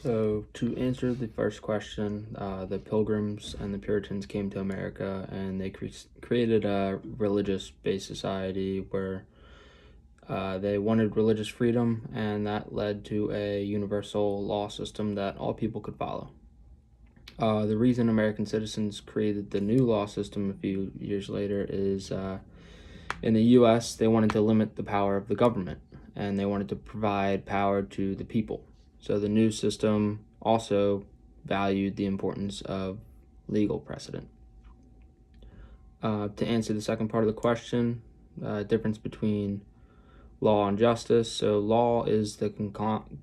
So, to answer the first question, the Pilgrims and the Puritans came to America and they created a religious based society where they wanted religious freedom, and that led to a universal law system that all people could follow. The reason American citizens created the new law system a few years later is in the US, they wanted to limit the power of the government and they wanted to provide power to the people. So the new system also valued the importance of legal precedent. To answer the second part of the question, difference between law and justice. So law is the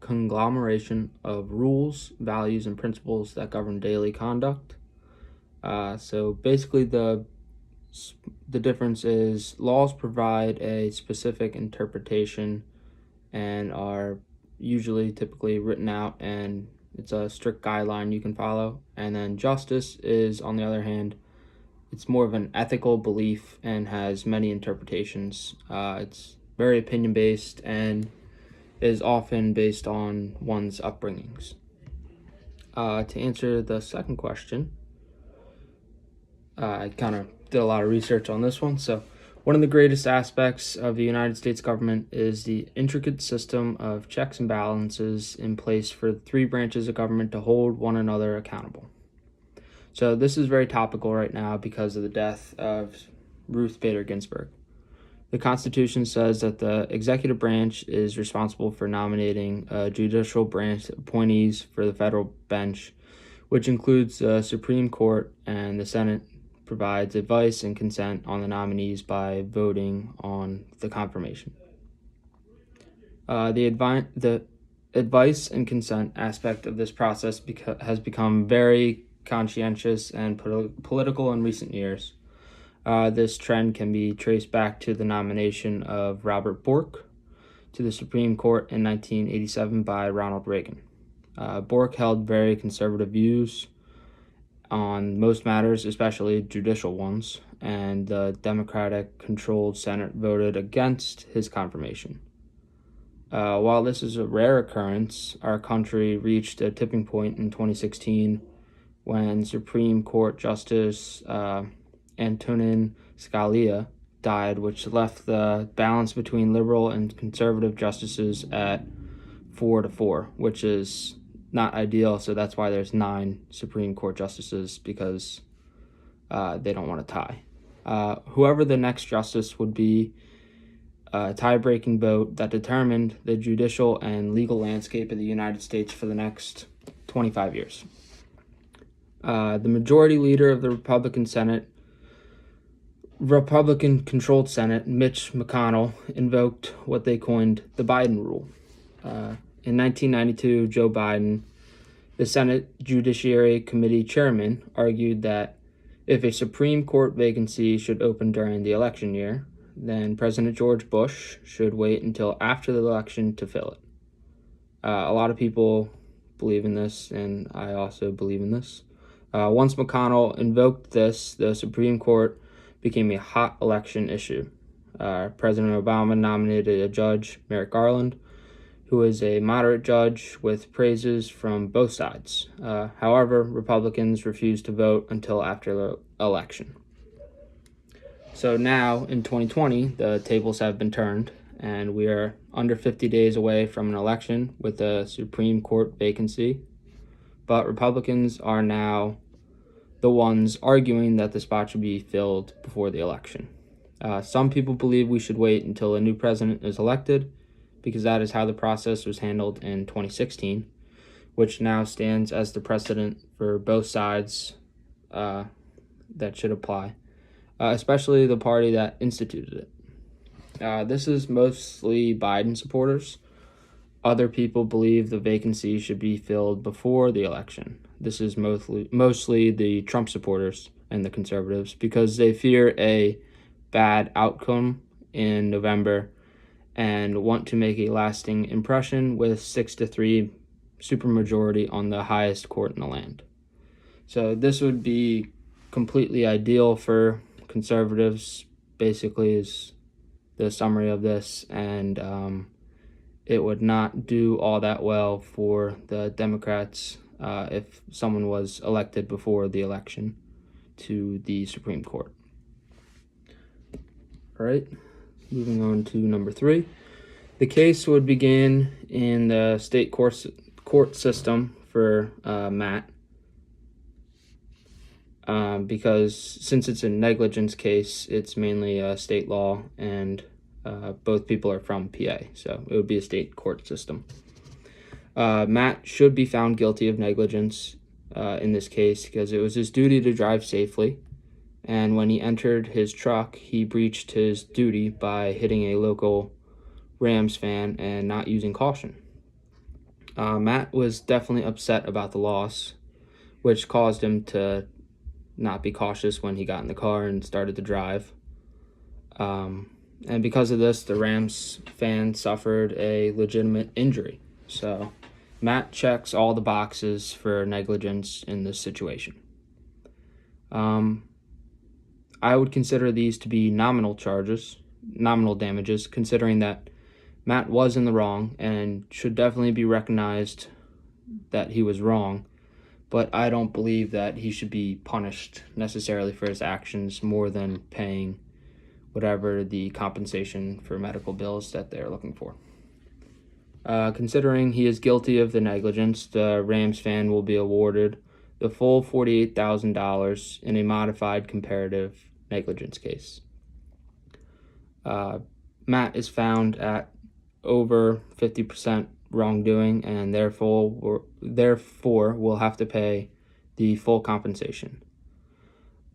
conglomeration of rules, values, and principles that govern daily conduct. So basically the difference is laws provide a specific interpretation and are typically written out, and it's a strict guideline you can follow. And then justice is, on the other hand, it's more of an ethical belief and has many interpretations. It's very opinion based and is often based on one's upbringings. To answer the second question, I kind of did a lot of research on this one. So, one of the greatest aspects of the United States government is the intricate system of checks and balances in place for the three branches of government to hold one another accountable. So, this is very topical right now because of the death of Ruth Bader Ginsburg. The Constitution says that the executive branch is responsible for nominating judicial branch appointees for the federal bench, which includes the Supreme Court, and the Senate provides advice and consent on the nominees by voting on the confirmation. The advice and consent aspect of this process has become very conscientious and political in recent years. This trend can be traced back to the nomination of Robert Bork to the Supreme Court in 1987 by Ronald Reagan. Bork held very conservative views on most matters, especially judicial ones, and the Democratic-controlled Senate voted against his confirmation. While this is a rare occurrence, our country reached a tipping point in 2016 when Supreme Court Justice Antonin Scalia died, which left the balance between liberal and conservative justices at 4-4, which is not ideal. So that's why there's 9 Supreme Court justices, because they don't want to tie. Whoever the next justice would be, a tie-breaking vote that determined the judicial and legal landscape of the United States for the next 25 years. The majority leader of the Republican-controlled Senate, Mitch McConnell, invoked what they coined the Biden rule. In 1992, Joe Biden, the Senate Judiciary Committee chairman, argued that if a Supreme Court vacancy should open during the election year, then President George Bush should wait until after the election to fill it. A lot of people believe in this, and I also believe in this. Once McConnell invoked this, the Supreme Court became a hot election issue. President Obama nominated a judge, Merrick Garland, who is a moderate judge with praises from both sides. However, Republicans refused to vote until after the election. So now, in 2020, the tables have been turned, and we are under 50 days away from an election with a Supreme Court vacancy. But Republicans are now the ones arguing that the spot should be filled before the election. Some people believe we should wait until a new president is elected, because that is how the process was handled in 2016, which now stands as the precedent for both sides that should apply, especially the party that instituted it. This is mostly Biden supporters. Other people believe the vacancy should be filled before the election. This is mostly the Trump supporters and the conservatives, because they fear a bad outcome in November and want to make a lasting impression with 6-3 supermajority on the highest court in the land. So this would be completely ideal for conservatives, basically, is the summary of this, and it would not do all that well for the Democrats if someone was elected before the election to the Supreme Court. All right, moving on to number 3. The case would begin in the state court system for Matt, because since it's a negligence case, it's mainly state law, and both people are from PA, so it would be a state court system. Matt should be found guilty of negligence in this case because it was his duty to drive safely, and when he entered his truck, he breached his duty by hitting a local Rams fan and not using caution. Matt was definitely upset about the loss, which caused him to not be cautious when he got in the car and started to drive. And because of this, the Rams fan suffered a legitimate injury. So Matt checks all the boxes for negligence in this situation. I would consider these to be nominal damages, considering that Matt was in the wrong and should definitely be recognized that he was wrong, but I don't believe that he should be punished necessarily for his actions more than paying whatever the compensation for medical bills that they're looking for. Considering he is guilty of the negligence, the Rams fan will be awarded the full $48,000 in a modified comparative negligence case. Matt is found at over 50% wrongdoing and therefore will have to pay the full compensation.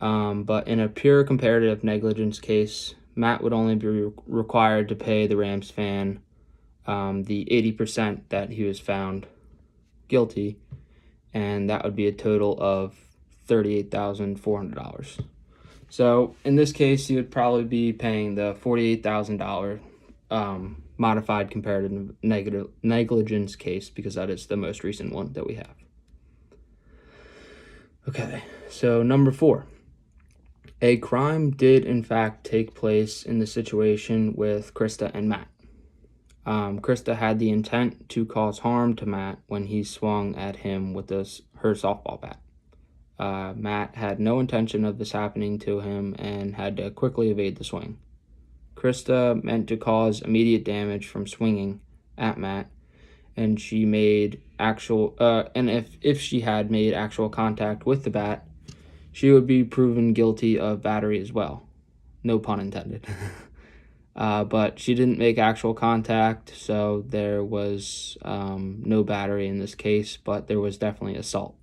But in a pure comparative negligence case, Matt would only be required to pay the Rams fan the 80% that he was found guilty, and that would be a total of $38,400. So in this case, he would probably be paying the $48,000 modified comparative negligence case because that is the most recent one that we have. Okay, so number 4. A crime did in fact take place in the situation with Krista and Matt. Krista had the intent to cause harm to Matt when he swung at him with her softball bat. Matt had no intention of this happening to him and had to quickly evade the swing. Krista meant to cause immediate damage from swinging at Matt, and she made if she had made actual contact with the bat, she would be proven guilty of battery as well. No pun intended. But she didn't make actual contact, so there was no battery in this case, but there was definitely assault.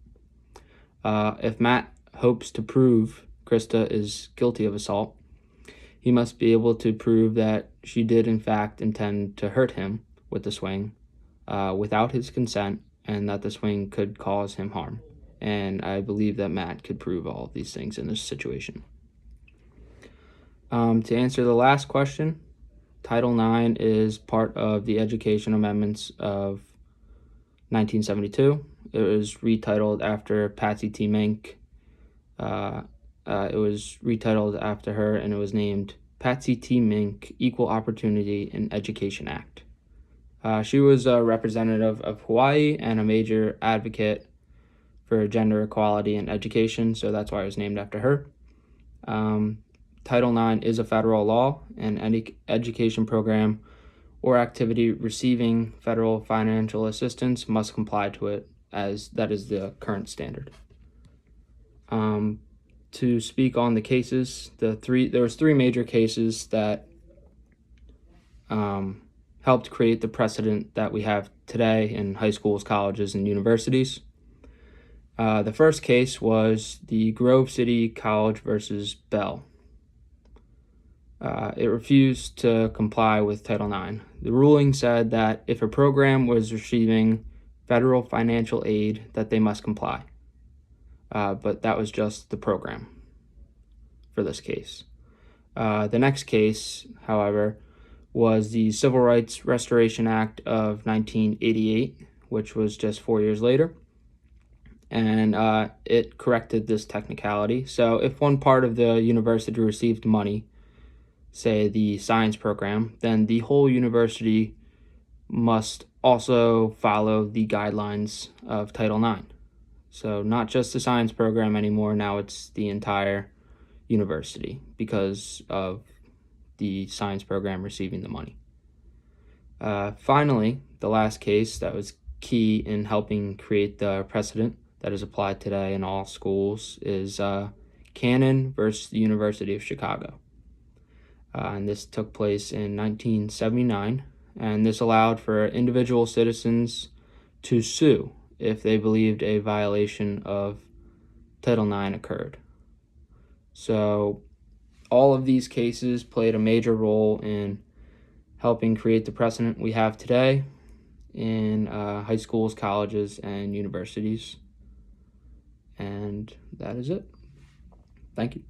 If Matt hopes to prove Krista is guilty of assault, he must be able to prove that she did in fact intend to hurt him with the swing without his consent, and that the swing could cause him harm. And I believe that Matt could prove all of these things in this situation. To answer the last question, Title IX is part of the Education Amendments of 1972. It was retitled after Patsy T. Mink. It was retitled after her, and it was named Patsy T. Mink Equal Opportunity in Education Act. She was a representative of Hawaii and a major advocate for gender equality in education, so that's why it was named after her. Title IX is a federal law, and any education program or activity receiving federal financial assistance must comply to it, as that is the current standard. To speak on the cases, there was 3 major cases that helped create the precedent that we have today in high schools, colleges, and universities. The first case was the Grove City College versus Bell. It refused to comply with Title IX. The ruling said that if a program was receiving federal financial aid, that they must comply. But that was just the program for this case. The next case, however, was the Civil Rights Restoration Act of 1988, which was just 4 years later. And it corrected this technicality. So if one part of the university received money, say the science program, then the whole university must also follow the guidelines of Title IX. So not just the science program anymore, now it's the entire university because of the science program receiving the money. Finally, the last case that was key in helping create the precedent that is applied today in all schools is Cannon versus the University of Chicago. And this took place in 1979, and this allowed for individual citizens to sue if they believed a violation of Title IX occurred. So all of these cases played a major role in helping create the precedent we have today in high schools, colleges, and universities. And that is it. Thank you.